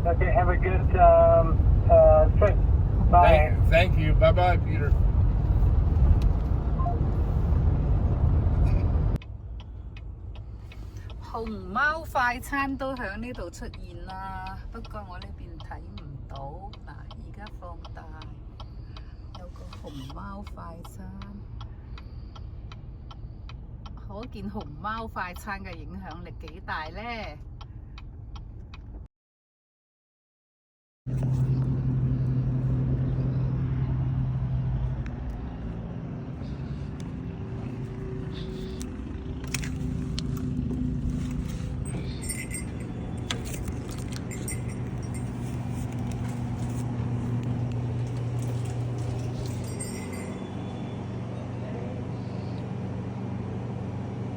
Okay, have a good trip. Bye. Thank you. Bye bye, Peter. 熊貓快餐都喺呢度出現啦，不過我呢邊睇唔到。嗱，而家放大有個熊貓快餐，可見熊貓快餐嘅影響力幾大呢？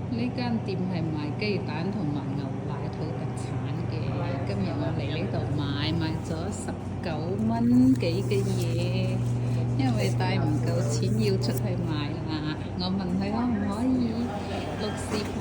呢間店係賣雞蛋同埋牛奶土特產嘅。今日我嚟呢度買咗19蚊幾嘅嘢，因為帶唔夠錢要出去買啦。我問佢可唔可以錄視頻